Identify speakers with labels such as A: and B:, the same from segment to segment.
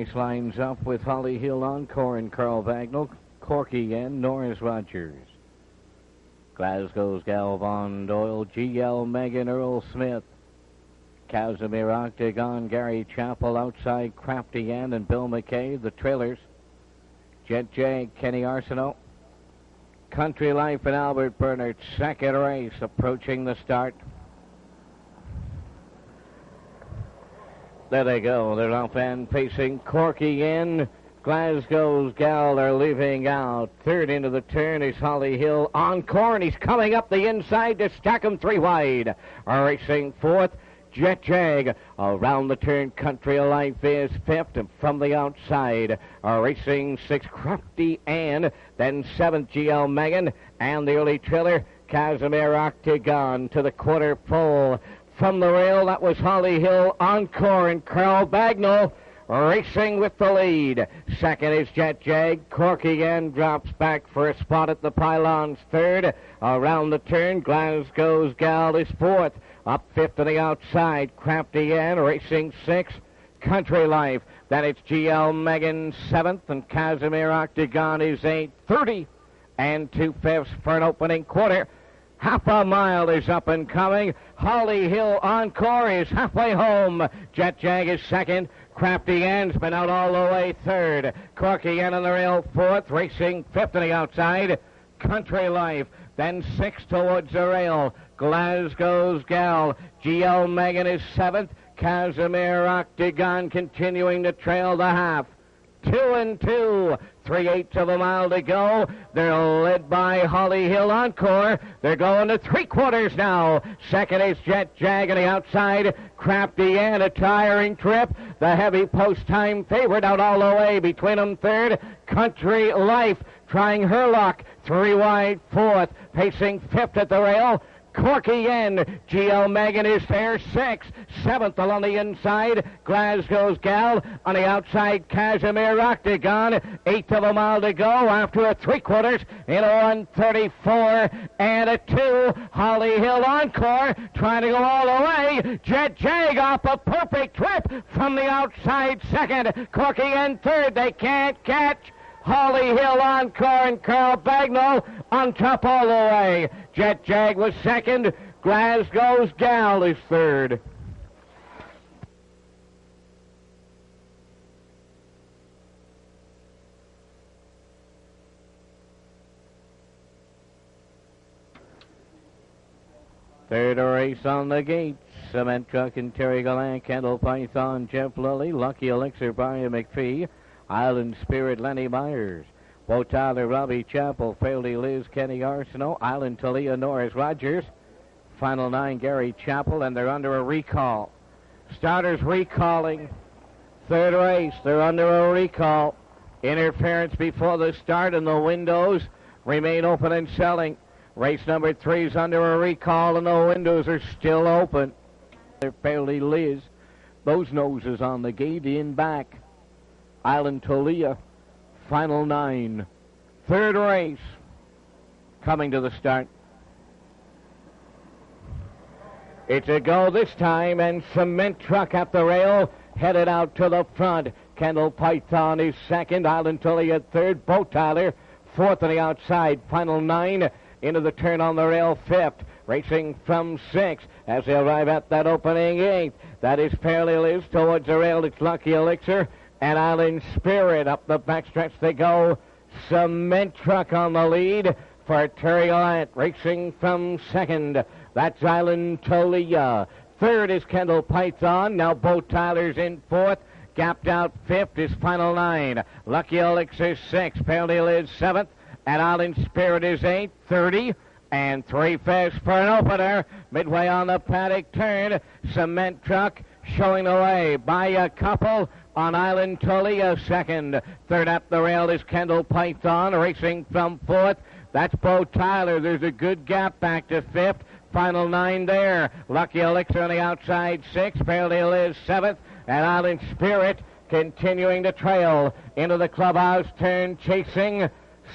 A: race lines up with Holly Hill Encore and Carl Bagnall, Corky and Norris Rogers. Glasgow's Gal Von Doyle, G.L. Megan Earl Smith, Casimir Octagon, Gary Chappell outside, Crafty Ann and Bill McKay, the trailers. Jet Jag, Kenny Arsenault. Country Life and Albert Bernard, second race, approaching the start. There they go. They're off and facing Corky in. Glasgow's Gal are leaving out. Third into the turn is Holly Hill Encore, and he's coming up the inside to stack him three wide. Racing fourth, Jet Jag. Around the turn, Country Life is fifth, and from the outside, racing sixth, Crafty Ann. Then seventh, G.L. Megan, and the early trailer, Casimir Octagon, to the quarter pole. From the rail, that was Holly Hill Encore and Carl Bagnall racing with the lead. Second is Jet Jag. Corky Ann drops back for a spot at the pylons. Third, around the turn, Glasgow's Gal is fourth. Up fifth to the outside, Crafty Ann racing sixth. Country Life, then it's G.L. Megan seventh, and Casimir Octagon is eighth. 30 and 2/5 for an opening quarter. Half a mile is up and coming. Holly Hill Encore is halfway home. Jet Jag is second. Crafty Ann's been out all the way third. Corky Ann on the rail fourth, racing fifth on the outside. Country Life, then sixth towards the rail. Glasgow's Gal. G.L. Megan is seventh. Casimir Octagon continuing to trail the half. 2 and 2, 3/8 of a mile to go. They're led by Holly Hill Encore. They're going to three quarters now. Second is Jet Jag on the outside. Crafty Ann, a tiring trip. The heavy post time favorite out all the way between them. Third, Country Life trying her luck. Three wide fourth, pacing fifth at the rail. Corky Ann, G.L. Megan is there, sixth. Seventh along the inside, Glasgow's Gal. On the outside, Casimir Octagon. Eighth of a mile to go after a three quarters in a 1:34 and a 2. Holly Hill Encore trying to go all the way. Jet Jag off a perfect trip from the outside second. Corky Ann third. They can't catch Holly Hill Encore and Carl Bagnall on top all the way. Jet Jag was second. Glasgow's Gal is third. Third race on the gate. Cement Truck and Terry Gallant, Kendall Python, Jeff Lilly, Lucky Elixir, Brian McPhee, Island Spirit, Lenny Myers, Bo Tyler, Robbie Chappell, Fairley Liz, Kenny Arsenault, Island Talia, Norris Rogers, Final 9, Gary Chappell, and they're under a recall. Starters recalling. Third race, they're under a recall. Interference before the start, and the windows remain open and selling. Race number 3 is under a recall, and the windows are still open. They're Fairley Liz. Those noses on the gate in back. Island Talia, Final 9. Third race coming to the start. It's a go this time, and Cement Truck at the rail, headed out to the front. Kendall Python is second, Island Talia third, Bo Tyler fourth on the outside. Final 9 into the turn on the rail, fifth. Racing from 6 as they arrive at that opening 8th. That is Fairly Liz towards the rail. It's Lucky Elixir and Island Spirit. Up the backstretch they go. Cement Truck on the lead for Terry Gallant. Racing from 2nd. That's Island Talia. 3rd is Kendall Python. Now Bo Tyler's in 4th. Gapped out 5th is Final 9. Lucky Elixir 6th. Fairly Liz 7th. And Island Spirit is 8th. 30. And 3/5 for an opener. Midway on the paddock turn. Cement Truck showing the way by a couple on Island Talia 2nd. 3rd up the rail is Kendall Python racing from 4th. That's Bo Tyler. There's a good gap back to 5th. Final 9 there. Lucky Elixir on the outside 6th. Fairly Liz 7th. And Island Spirit continuing to trail into the clubhouse turn, chasing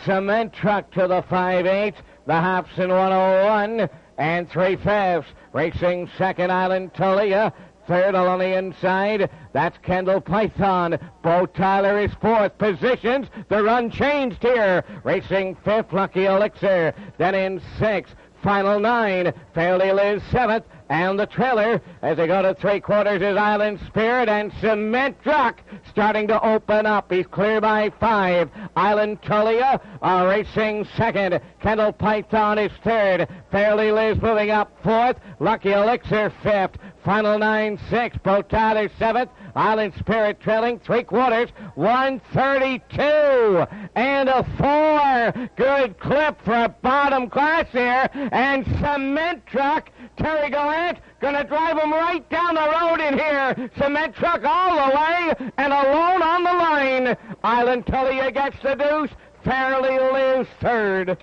A: Cement Truck to the 5/8. The half's in 101 and 3/5. Racing 2nd, Island Talia. Third along the inside, that's Kendall Python. Bo Tyler is fourth. Positions, they're unchanged here. Racing fifth, Lucky Elixir. Then in sixth, Final 9, Fairly Liz 7th, and the trailer, as they go to 3/4, is Island Spirit, and Cement Truck starting to open up. He's clear by 5. Island Tulia are racing second. Kendall Python is third. Fairly Liz moving up 4th. Lucky Elixir 5th. Final 9, 6. Bo Tyler 7th. Island Spirit trailing 3/4, 132 and a 4. Good clip for a bottom class here. And Cement Truck, Terry Gallant, going to drive him right down the road in here. Cement Truck all the way and alone on the line. Island Tulia gets the deuce. Fairly Liz third.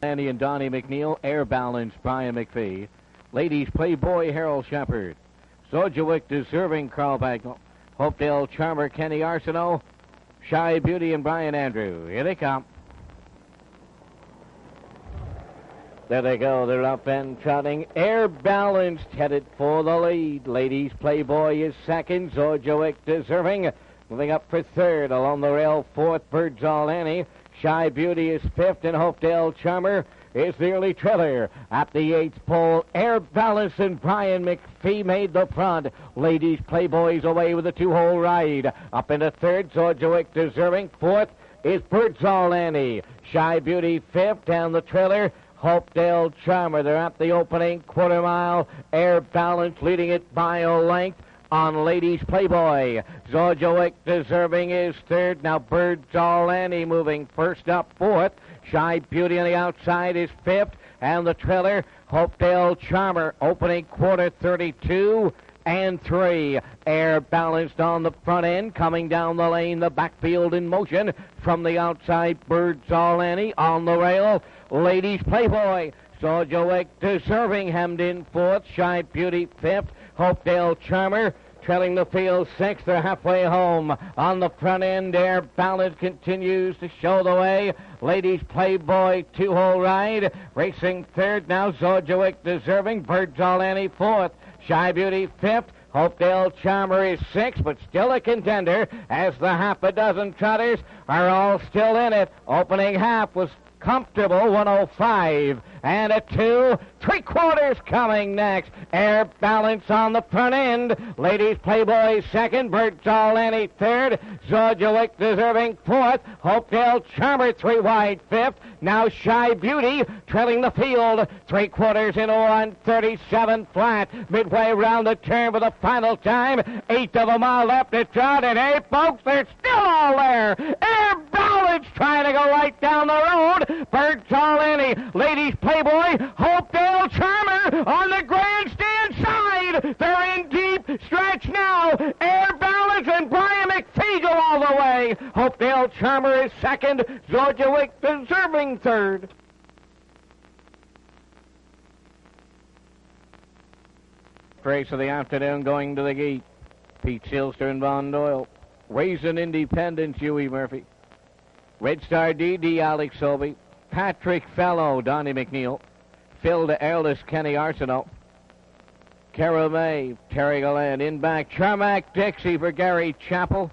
A: Andy and Donnie McNeil, Air Balance, Brian McPhee. Ladies, Playboy, Harold Shepard. Sojawick, Deserving, Carl Bagnall. Hopedale, Charmer, Kenny Arsenault. Shy Beauty and Brian Andrew. Here they come. There they go. They're up and trotting. Air Balanced headed for the lead. Ladies, Playboy is second. Sojawick, Deserving, moving up for third. Along the rail, fourth, Birds All Annie. Shy Beauty is fifth, and Hopedale Charmer is the early trailer. At the eighth pole, Air Balance and Brian McPhee made the front. Ladies, Playboys away with a 2-hole ride. Up into third, Sojawick Deserving. Fourth is Birds All Annie. Shy Beauty fifth, and the trailer, Hopedale Charmer. They're at the opening quarter mile. Air Balance leading it by a length on Ladies Playboy. Sojawick Deserving is third. Now Birds All Annie moving first up fourth. Shy Beauty on the outside is fifth. And the trailer, Hopedale Charmer, opening quarter 32 and 3. Air Balanced on the front end, coming down the lane, the backfield in motion. From the outside, Birds All Annie on the rail. Ladies Playboy. Sojawick Deserving hemmed in fourth. Shy Beauty fifth. Hopedale Charmer trailing the field sixth. They're halfway home. On the front end, Air Balance continues to show the way. Ladies Playboy 2-hole ride. Racing third now, Sojawick Deserving. Birds All Annie fourth. Shy Beauty fifth. Hopedale Charmer is sixth, but still a contender as the half a dozen trotters are all still in it. Opening half was comfortable, 105 and a 2. 3/4 coming next. Air Balance on the front end. Ladies Playboy second. Birds All Annie third. Sojawick Deserving fourth. Hopedale Charmer 3 wide fifth. Now Shy Beauty trailing the field. 3/4 in 137 flat. Midway around the turn for the final time. 1/8 of a mile left to trot. And hey, folks, they're still all there. Air Balance trying to go right down the road. Birds All Annie. Ladies Playboy. Hopedale Charmer on the grandstand side. They're in deep stretch now. Air Balance and Brian McPhee go all the way. Hopedale Charmer is second. Sojawick Deserving third. Race of the afternoon going to the gate. Pete Silster and Von Doyle. Raisin Independence, Huey Murphy. Red Star D.D. Alex Sobey. Patrick Fellow, Donnie McNeil. Phil de Airless, Kenny Arsenault. Carol May, Terry Gallant. In back, Charmac Dixie for Gary Chappell.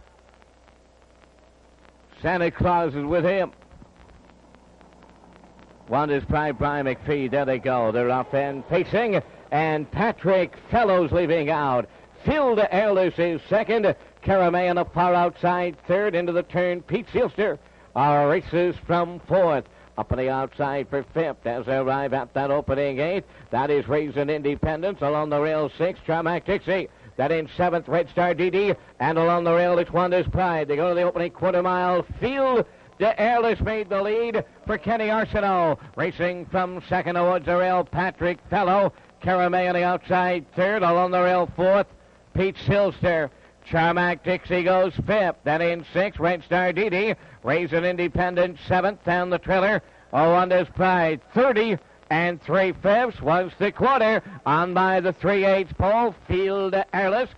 A: Santa Claus is with him. Wanda's Pride, Brian McPhee. There they go. They're off and pacing. And Patrick Fellows leaving out. Phil de Airless is second. Cara May on the far outside third. Into the turn, Pete Silster. Our races from fourth. Up on the outside for fifth as they arrive at that opening gate. That is Raisin Independence. Along the rail, 6, Charmac Dixie. That in 7th, Red Star DD. And along the rail, it's Wanda's Pride. They go to the opening quarter mile. Field de Airless made the lead for Kenny Arsenault. Racing from second towards the rail, Patrick Fellow. Cara May on the outside third. Along the rail, 4th, Pete Silster. Charmac Dixie goes 5th. Then in 6th, Red Star DD. Raisin Independent 7th, and the trailer, Wanda's Pride 30. and 3/5 was the quarter. On by the 3/8 pole, Field Airless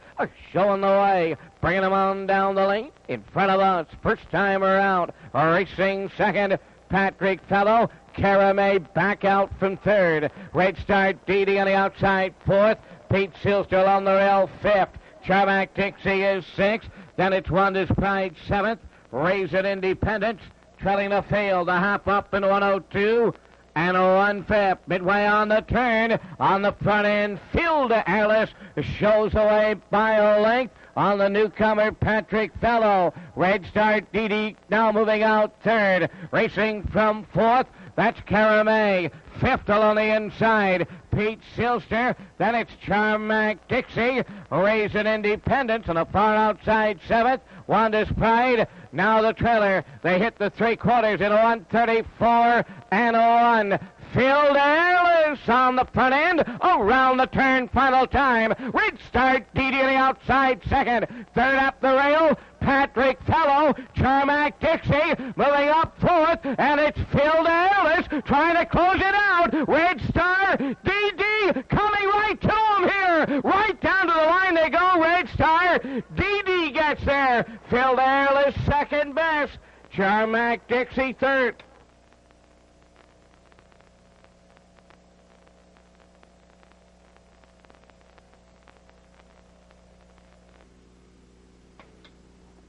A: showing the way, bringing them on down the lane. In front of us, first timer out, racing second, Patrick Fellow. Caramay back out from third. Red Star Didi on the outside fourth. Pete Silster on the rail fifth. Charmac Dixie is sixth. Then it's Wonders Pride seventh. Raise It Independence trailing the field. A half up in 102. And 1/5 midway on the turn. On the front end, Field Airless shows away by a length on the newcomer Patrick Fellow. Red Star Didi now moving out third. Racing from fourth, that's Caramay. Fifth on the inside, Pete Silster. Then it's Charmac Dixie. Raise It Independence on the far outside seventh. Wanda's Pride. Now the trailer. They hit the 3/4 in 1:34 and 1. Field Airless on the front end, around the turn, final time. Red Star Didi on the outside second. Third up the rail, Patrick Fellow. Charmac Dixie moving up fourth, and it's Field Airless trying to close it out. Red Star Didi coming right to him here. Right down to the line they go. Red Star Didi gets there. Field Airless second best. Charmac Dixie third.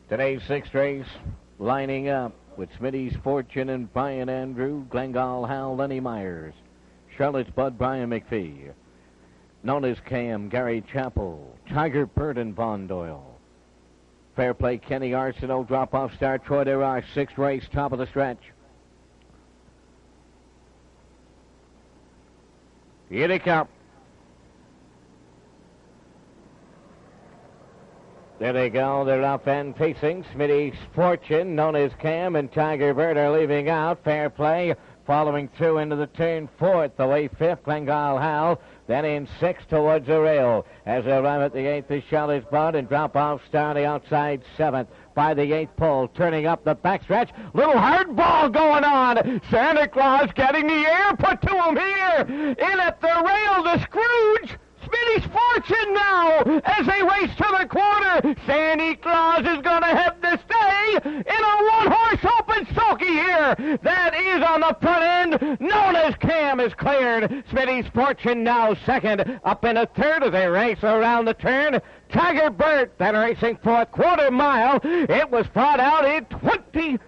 A: Today's sixth race, lining up with Smitty's Fortune and Brian Andrew, Glengall Hal, Lenny Myers, Charlotte's Bud, Brian McPhee, known as Cam, Gary Chappell, Tiger Bird and Von Doyle, Fair Play, Kenny Arsenault, Drop-Off Star, Troy DeRoche, sixth race, top of the stretch. Here they come. There they go. They're up and facing. Smitty's Fortune, known as Cam, and Tiger Bird are leaving out. Fair Play following through into the turn fourth. Away fifth, Glengall Hal. Then in sixth towards the rail. As they arrive at the eighth is Charlotte's Bud and Drop-Off Star the outside seventh. By the eighth pole, turning up the backstretch. Little hard ball going on. Santa Claus getting the air put to him here. In at the rail, the Scrooge. Smitty's Fortune now as they race to the quarter. Santa Claus is going to have to stay in a one-horse open sulky here. That is on the front end, known as Cam, is cleared. Smitty's Fortune now second. Up in a third as they race around the turn. Tiger Bird then racing fourth, quarter mile. It was fought out in 29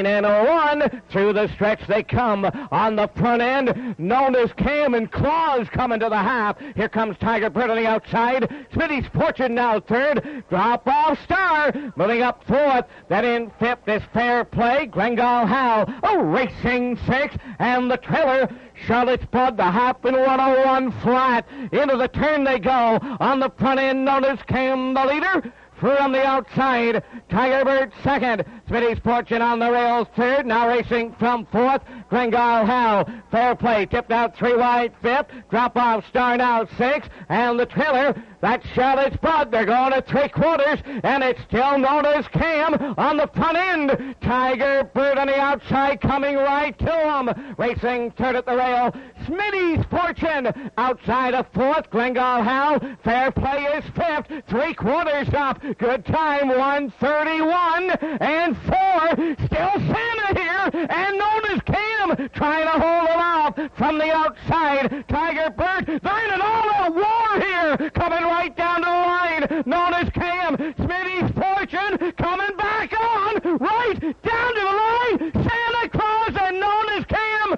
A: and 1. Through the stretch they come on the front end, known as Cam and Claus coming to the half. Here comes Tiger Bird on the outside. Smitty's Fortune now third. Drop-Off Star moving up fourth. Then in fifth is Fair Play. Glengall Hal racing sixth. And the trailer, Charlotte's Bud, the half in 101 flat. Into the turn they go. On the front end, known as Cam, the leader. From the outside, Tiger Bird second. Smitty's Fortune on the rails third. Now racing from fourth, Glengall Hal. Fair Play tipped out three wide fifth. Drop-Off Star now sixth. And the trailer, that's Charlotte's Bud. They're going to 3/4, and it's still known as Cam on the front end. Tiger Bird on the outside coming right to him. Racing third at the rail, Smitty's Fortune outside of fourth. Glengall Hal. Fair Play is fifth. 3/4 up. Good time, 1:31 and 4. Still Santa here, and known as Cam, trying to hold him off from the outside. Tiger Bird, they're in an all-out war here, coming right down to the line. Known as Cam, Smitty's Fortune coming back on, right down to the line. Santa Claus and known as Cam,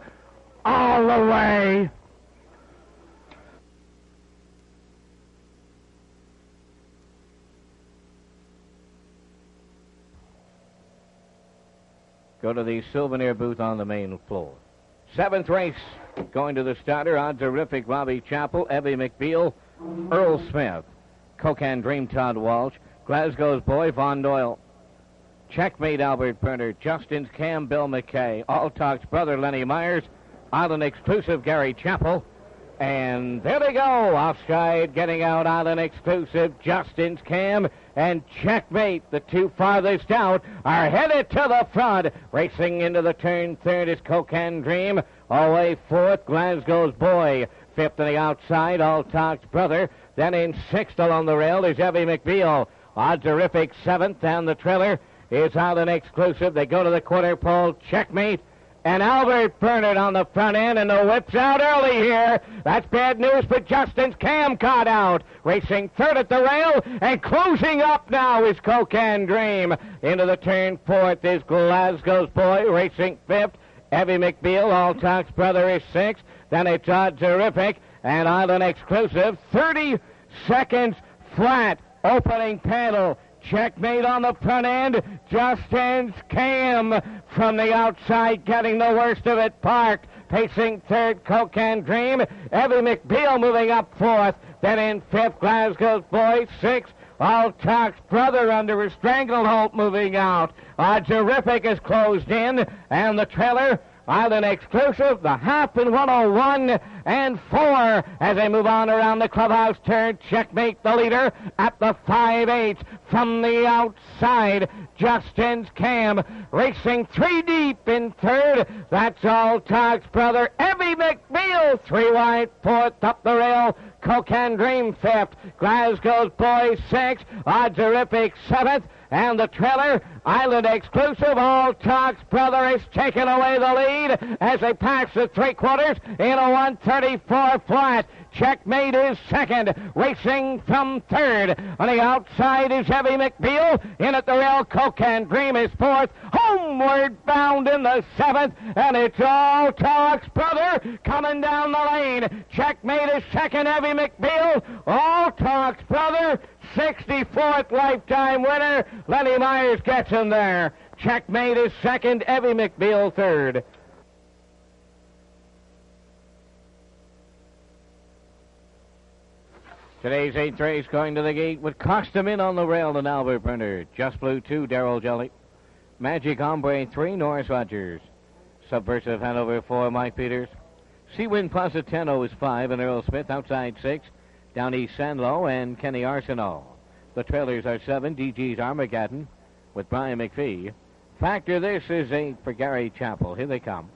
A: all the way. Go to the souvenir booth on the main floor. Seventh race, going to the starter. Odds-Erific, Robbie Chappell, Evie McBeal, Earl Smith, Kokan Dream, Todd Walsh, Glasgow's Boy, Von Doyle, Checkmate, Albert Burner, Justin's Cam, Bill McKay, All Talk's brother, Lenny Myers, Island Exclusive, Gary Chappell, and there they go. Offside, getting out Island Exclusive, Justin's Cam, and Checkmate, the two farthest out, are headed to the front. Racing into the turn third is Kokan Dream. Away fourth, Glasgow's Boy. Fifth on the outside, All Talk's Brother. Then in sixth along the rail is Evie McBeal. Oddserific seventh, and the trailer is Island Exclusive. They go to the quarter pole. Checkmate. And Albert Bernard on the front end, and the whip's out early here. That's bad news for Justin's Cam caught out. Racing third at the rail, and closing up now is Cocan Dream. Into the turn fourth is Glasgow's Boy, racing fifth. Evie McBeal, All Talk's Brother, is sixth. Then it's Oddserific and Island Exclusive. 30 seconds flat. Opening panel. Checkmate on the front end. Justin's Cam from the outside getting the worst of it parked. Pacing third, Cocan Dream. Evie McBeal moving up fourth. Then in fifth, Glasgow's Boy. Sixth, All Talk's Brother under a stranglehold moving out. Oddserific is closed in. And the trailer, Island Exclusive, the half in 101 and 4 as they move on around the clubhouse turn. Checkmate the leader at the 5/8 from the outside. Justin's Cam racing 3 deep in third. That's All Talk's Brother. Evie McBeal 3 wide fourth up the rail. Cocan Dream fifth. Glasgow's Boy sixth. Oddserific seventh. And the trailer, Island Exclusive, All Talk's Brother is taking away the lead as they pass the 3/4 in a 134 flat. Checkmate is second, racing from third. On the outside is Evie McBeal. In at the rail, Cocan Dream is fourth. Homeward bound in the seventh, and it's All Talk's Brother coming down the lane. Checkmate is second, Evie McBeal. All Talk's Brother, 64th lifetime winner. Lenny Myers gets him there. Checkmate is second, Evie McBeal third. Today's 8th race going to the gate with Costume In on the rail and Albert Bernard. Just Blue 2, Darrell Jelly. Magic Hombre 3, Norris Rogers. Subversive Hanover 4, Mike Peters. Seawind Positano is 5, and Earl Smith outside 6. Down East Sanlow and Kenny Arsenal. The trailers are 7, DG's Armageddon with Brian McPhee. Factor This is 8 for Gary Chappell. Here they come.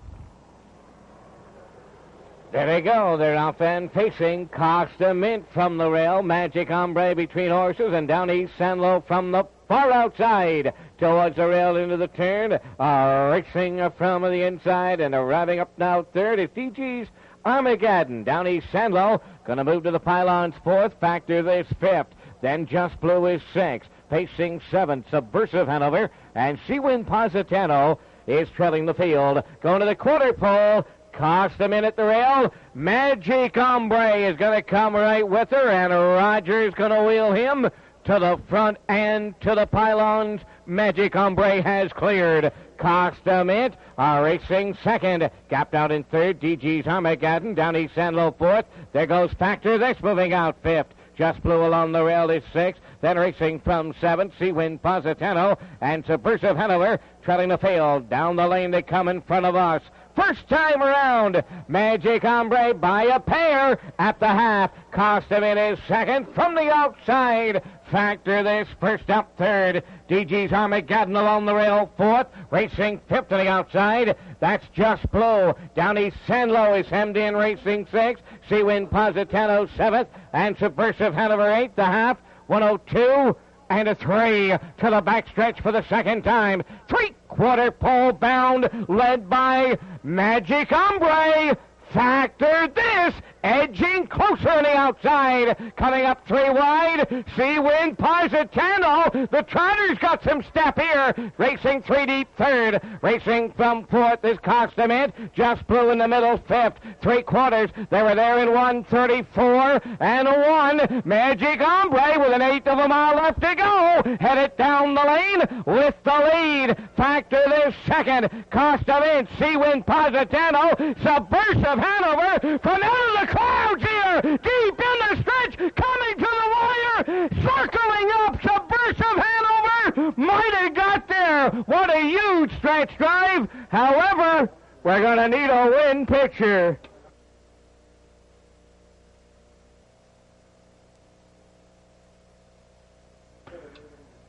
A: There they go. They're off and facing Costa Mint from the rail. Magic Hombre between horses, and Down East Sanlow from the far outside towards the rail into the turn. Racing from the inside and arriving up now third is DG's Armageddon. Down East Sanlow going to move to the pylons fourth. Factor This fifth. Then Just Blue is sixth. Pacing seventh, Subversive Hanover. And Seawind Positano is trailing the field. Going to the quarter pole. Costa Mint at the rail. Magic Hombre is going to come right with her, and Roger's going to wheel him to the front and to the pylons. Magic Hombre has cleared. Costa Mint are racing second. Gapped out in third, DG's Armageddon. Down East Sanlow fourth. There goes Factor This moving out fifth. Just Blue along the rail is sixth. Then racing from seventh, Seawind Positano and Subversive Hanover trailing the field. Down the lane they come in front of us. First time around, Magic Hombre by a pair at the half. Costa Mint is second from the outside. Factor This first up third. DG's Armageddon along the rail fourth. Racing fifth to the outside. That's Just Blue. Down East Sanlow is hemmed in, racing sixth. Seawind Positano seventh. And Subversive Hanover eighth. The half, 102. And a 3 to the backstretch for the second time. 3/4 pole bound, led by Magic Hombre. Factor This edging closer on the outside. Coming up 3 wide. Seawind Positano. The Trotter's got some step here. Racing 3 deep third. Racing from fourth is Costa Mint. Just Blue in the middle fifth. 3/4. They were there in 1:34 and a 1. Magic Hombre with an 1/8 of a mile left to go. Headed down the lane with the lead. Factor This second. Costa Mint. Seawind Positano. Subversive Hanover from out of the clouds here, deep in the stretch, coming to the wire, circling up. Subversive Hanover might have got there. What a huge stretch drive. However, we're going to need a win picture.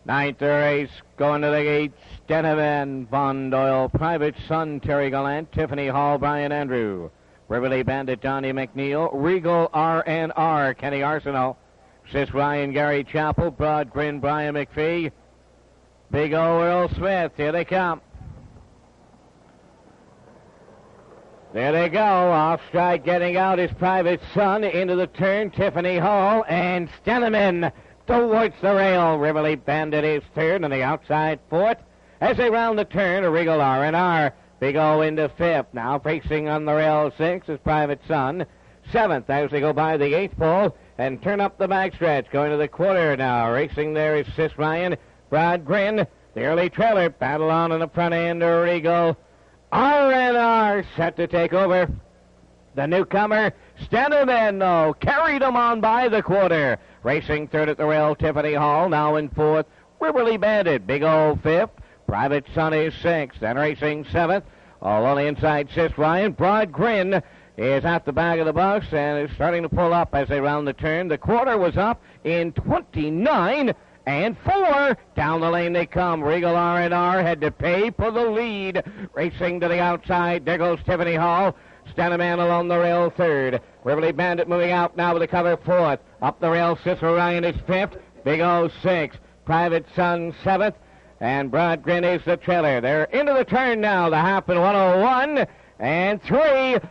A: Ninth race, going to the gate, Steneman, Von Doyle, Private Son, Terry Gallant, Tiffany Hall, Brian Andrew, Riverly Bandit, Donnie McNeil, Regal, R&R, Kenny Arsenault, Sis Ryan, Gary Chappell, Broad Grin, Brian McPhee, Big O, Earl Smith. Here they come. There they go. Off stride, getting out is Private Son. Into the turn, Tiffany Hall and Steneman towards the rail. Riverly Bandit is third on the outside fourth. As they round the turn, a Regal R&R. Big O into fifth. Now racing on the rail sixth is Private Son. Seventh as they go by the eighth pole and turn up the backstretch. Going to the quarter now. Racing there is Sis Ryan, Broad Grin, the early trailer. Battle on in the front end, Regal R&R set to take over. The newcomer, Steneman, though, carried him on by the quarter. Racing third at the rail, Tiffany Hall. Now in fourth, Riverly Bandit. Big O fifth. Private Son is sixth. And racing seventh. All on the inside, Sis Ryan. Broad Grin is at the back of the bus and is starting to pull up as they round the turn. The quarter was up in 29 and 4. Down the lane they come. Regal R&R had to pay for the lead. Racing to the outside. There goes Tiffany Hall. Steneman along the rail third. Riverly Bandit moving out now with the cover fourth. Up the rail, Sis Ryan is fifth. Big O sixth. Private Son seventh. And Broad Grin is the trailer. They're into the turn now. The half in 101 and 3.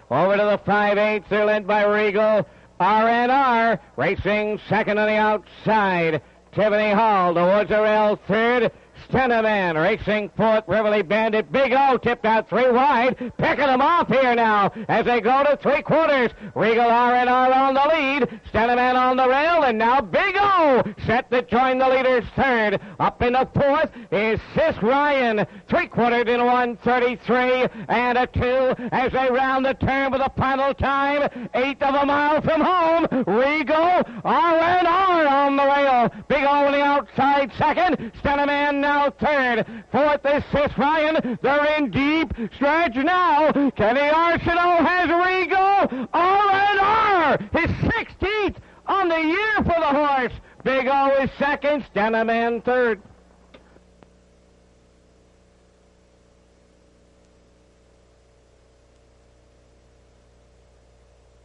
A: Over to the 5/8. They're led by Regal R&R. Racing second on the outside. Tiffany Hall towards the rail third. Steneman racing fourth. Riverly Bandit. Big O tipped out 3 wide. Picking them off here now as they go to 3/4. Regal R&R on the lead. Steneman on the rail. And now Big O set to join the leaders third. Up in the fourth is Sis Ryan. 3/4 in 1:33 and a 2 as they round the turn for the final time. 1/8 of a mile from home. Regal R&R on the rail. Big O on the outside second. Steneman now third. Fourth is Sis Ryan. They're in deep stretch now. Kenny Arsenault has Regal R&R. His 16th on the year for the horse. Big O is second. Steneman third.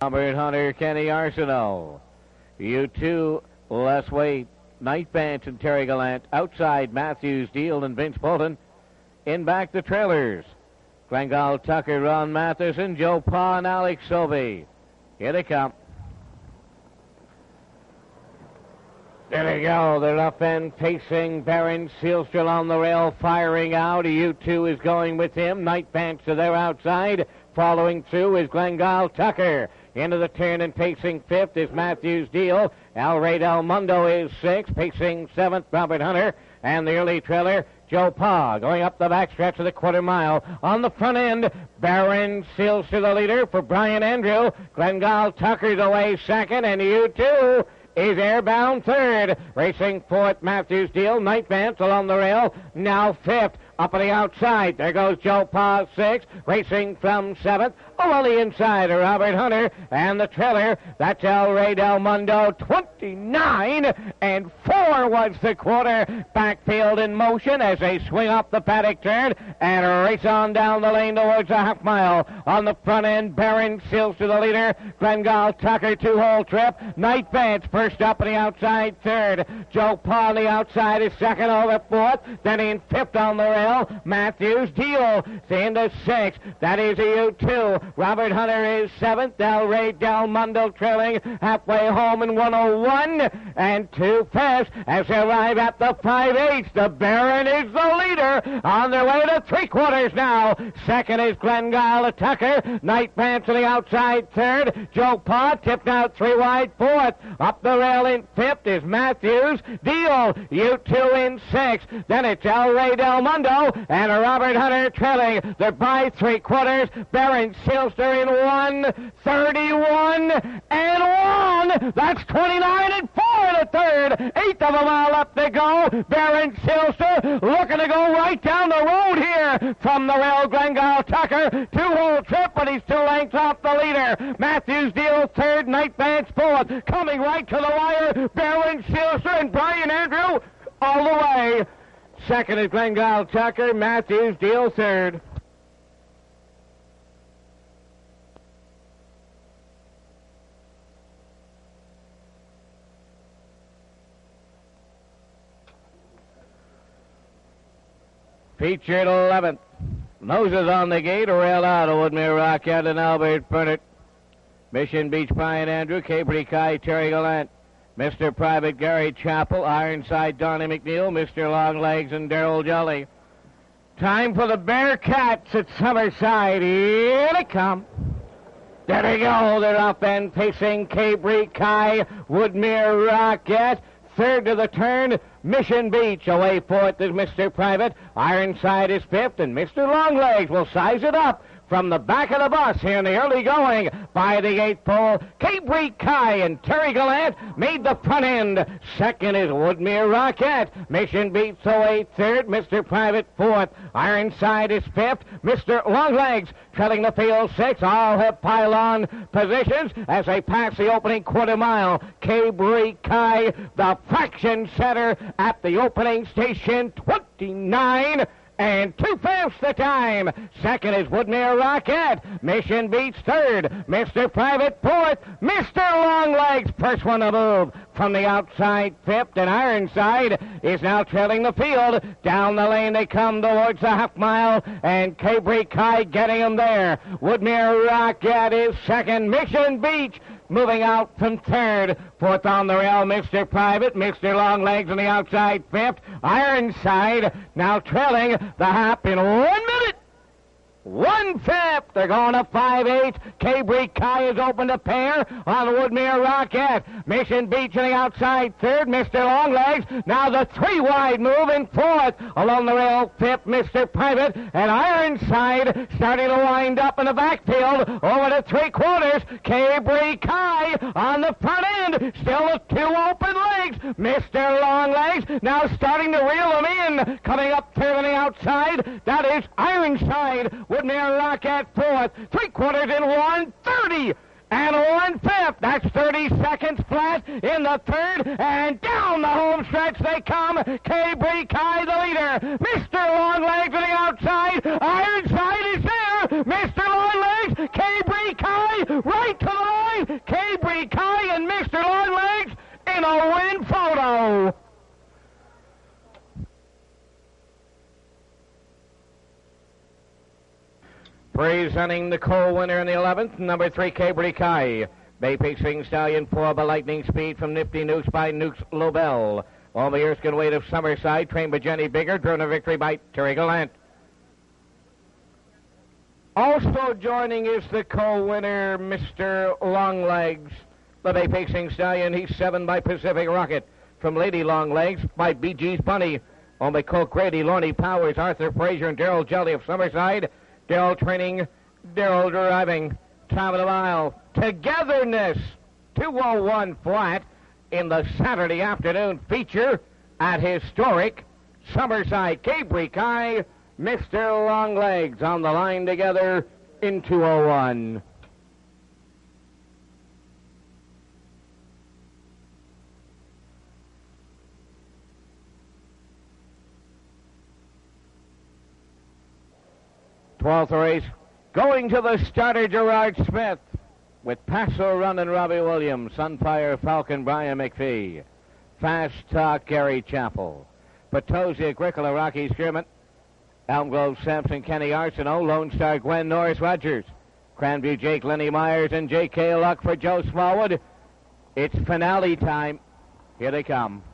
A: Robert Hunter, Kenny Arsenault. U2, less weight. Knight Bance and Terry Gallant. Outside, Matthews, Deal, and Vince Bolton. In back, the trailers. Glengal Tucker, Ron Matheson, Joe Pa, and Alex Sobey. Here they come. There they go. They're up and pacing. Baron Sealstrill on the rail, firing out. U2 is going with him. Knight Bance to their outside. Following through is Glengal Tucker. Into the turn and pacing fifth is Matthews Deal. El Rey Del Mundo is sixth. Pacing seventh, Robert Hunter. And the early trailer, Joe Pa, going up the backstretch of the quarter mile. On the front end, Baron Seals to the leader for Brian Andrew. Glengal Tucker's away second, and U2 is airbound third. Racing fourth, Matthews Deal. Knight Bance along the rail, now fifth. Up on the outside, there goes Joe Pa, sixth. Racing from seventh. On the inside, Robert Hunter and the trailer. That's El Rey Del Mundo. 29 and 4 was the quarter. Backfield in motion as they swing up the paddock turn and race on down the lane towards the half mile. On the front end, Baron Seals to the leader. Glengal Tucker, 2-hole trip. Knight Bance first up on the outside, third. Joe Pa on the outside is second over fourth. Then in fifth on the rail, Matthews Deal into sixth. That is a U2. Robert Hunter is seventh. El Rey Del Mundo trailing halfway home in 101 and 2 fast as they arrive at the 5/8. The Baron is the leader on their way to 3/4 now. Second is Glengal Tucker. Knight Bance on the outside third. Joe Pa tipped out 3 wide fourth. Up the rail in fifth is Matthews Deal. U2 in sixth. Then it's El Rey Del Mundo and Robert Hunter trailing. They're by 3/4. Baron Silster in 1:31 and 1. That's 29 and 4 in the third. 1/8 of a mile up they go. Baron Silster looking to go right down the road here from the rail. Glengal Tucker, 2-hole trip, but he's 2 lengths off the leader. Matthews Deal third. Knight Bance fourth. Coming right to the wire, Baron Silster and Brian Andrew. all the way. Second is Glengyle Tucker. Matthews Deal third. Featured 11th. Noses on the gate, rail out of Woodmere Rocket and Albert Burnett. Mission Beach, Brian Andrew, Capri Kai, Terry Gallant. Mr. Private, Gary Chappell, Ironside, Donnie McNeil, Mr. Longlegs, and Darrell Jolly. Time for the Bearcats at Summerside. Here they come. There they go. They're up and pacing Capri Kai, Woodmere Rocket. Third to the turn, Mission Beach. Away fourth is Mr. Private. Ironside is fifth, and Mr. Longlegs will size it up from the back of the bus here in the early going. By the eighth pole, Capri Kai and Terry Gallant made the front end. Second is Woodmere Rocket. Mission Beach away third, Mr. Private fourth. Ironside is fifth, Mr. Longlegs trailing the field sixth. All have pylon positions as they pass the opening quarter mile. Capri Kai, the fraction setter at the opening station, 29 and 2/5 the time. Second is Woodmere Rocket. Mission Beach third. Mr. Private fourth. Mr. Longlegs first one to move from the outside fifth, and Ironside is now trailing the field. Down the lane they come towards the half mile, and Capri Kai getting them there. Woodmere Rocket is second. Mission Beach moving out from third. Fourth on the rail, Mr. Private. Mr. Longlegs on the outside fifth. Ironside now trailing the half in 1 minute. 1/5. They're going to 5/8. Capri Kai has opened a pair on Woodmere Rocket. Mission Beach on the outside third. Mr. Longlegs. Now the 3 wide move in fourth. Along the rail fifth, Mr. Private. And Ironside starting to wind up in the backfield. Over to 3/4. Capri Kai on the front end. Still the 2 open legs. Mr. Longlegs now starting to reel them in. Coming up third on the outside. That is Ironside. Woodmere Rocket fourth. 3/4 in 1:30 and 1/5. That's 30 seconds flat in the third, and down the home stretch they come. Capri Kai the leader. Mr. Longlegs on the outside. Ironside is there. Mr. Longlegs. Capri Kai right to the line. Capri Kai and Mr. Longlegs in a win photo. Presenting the co-winner in the 11th, number 3, Capri Kai. Bay Pacing Stallion 4 by Lightning Speed from Nifty Nukes by Nukes Lobel. All the Erskine Weight of Summerside, trained by Jenny Bigger, driven a victory by Terry Gallant. Also joining is the co-winner, Mr. Longlegs. The Bay Pacing Stallion, he's 7 by Pacific Rocket. From Lady Longlegs by BG's Bunny. Owned by Colt Grady, Lorne Powers, Arthur Fraser, and Darrell Jelly of Summerside. Darrell training, Darrell driving. Time of the mile. Togetherness. 2:01 flat in the Saturday afternoon feature at historic Summerside. Capri Kai, Mr. Longlegs on the line together in 2:01. Twelfth race, going to the starter, Gerard Smith, with Paso Run and Robbie Williams, Sunfire Falcon, Brian McPhee, Fast Talk, Gary Chappell, Potosi, Agricola, Rocky Spearman, Elm Grove, Sampson, Kenny Arsenault, Lone Star, Gwen Norris Rogers, Cranview, Jake, Lenny Myers, and J.K. Luck for Joe Smallwood. It's finale time. Here they come.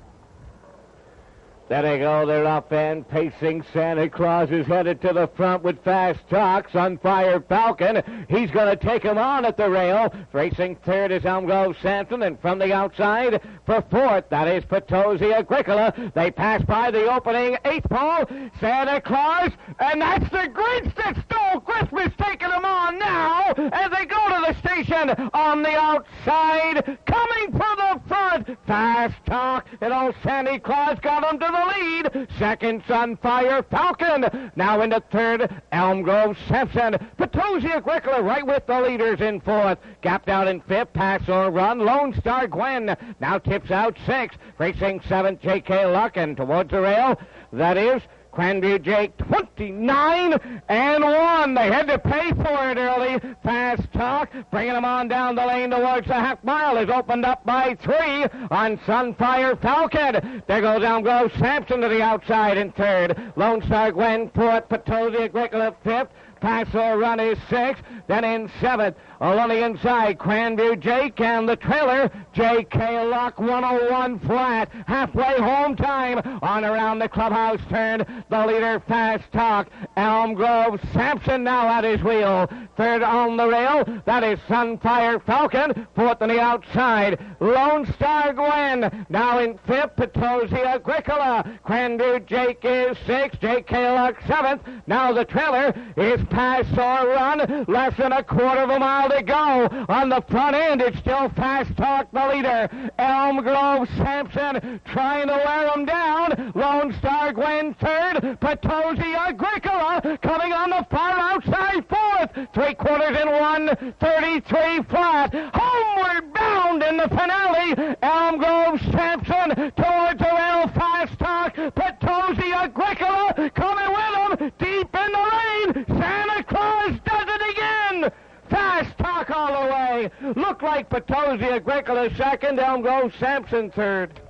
A: There they go, they're up and pacing. Santa Claus is headed to the front with Fast Talk. Sunfire Falcon, he's going to take him on at the rail. Racing third is Elm Grove Sampson, and from the outside for fourth, that is Potosi Agricola. They pass by the opening 8th pole. Santa Claus, and that's the Grinch that stole Christmas, taking him on now as they go to the station on the outside. Coming for the front, Fast Talk, and old Santa Claus got him to the lead. Second, Sunfire Falcon. Now into third, Elm Grove Simpson. Potosi Agricola right with the leaders in fourth. Gapped out in fifth, Pass or Run. Lone Star Gwen now tips out sixth. Racing seventh, J.K. Luck, and towards the rail, that is Grandview Jake, 29-1. They had to pay for it early. Fast Talk, bringing them on down the lane towards the half mile, is opened up by 3 on Sunfire Falcon. There goes Elm Grove Sampson to the outside in third. Lone Star Gwen fourth, Potosi Agricola fifth. Pass or Run is sixth. Then in seventh, on the inside, Grandview Jake, and the trailer, J.K. Luck, 101 flat. Halfway home time on around the clubhouse turn. The leader, Fast Talk. Elm Grove Sampson now at his wheel. Third on the rail, that is Sunfire Falcon. Fourth on the outside, Lone Star Gwen. Now in fifth, Potosi Agricola. Grandview Jake is sixth. J.K. Luck seventh. Now the trailer is Pass or Run. Less than a quarter of a mile to go. On the front end, it's still Fast Talk, the leader. Elm Grove Sampson trying to wear him down. Lone Star Gwen third. Potosi Agricola coming on the far outside fourth. 3/4 33 flat. Homeward bound in the finale. Elm Grove Sampson towards the rail. Fast Talk. Potosi Agricola coming with him deep in the lane. Santa Claus does it again. Fast Talk all the way. Looked like Potosi Agricola second, Elm Grove Sampson third.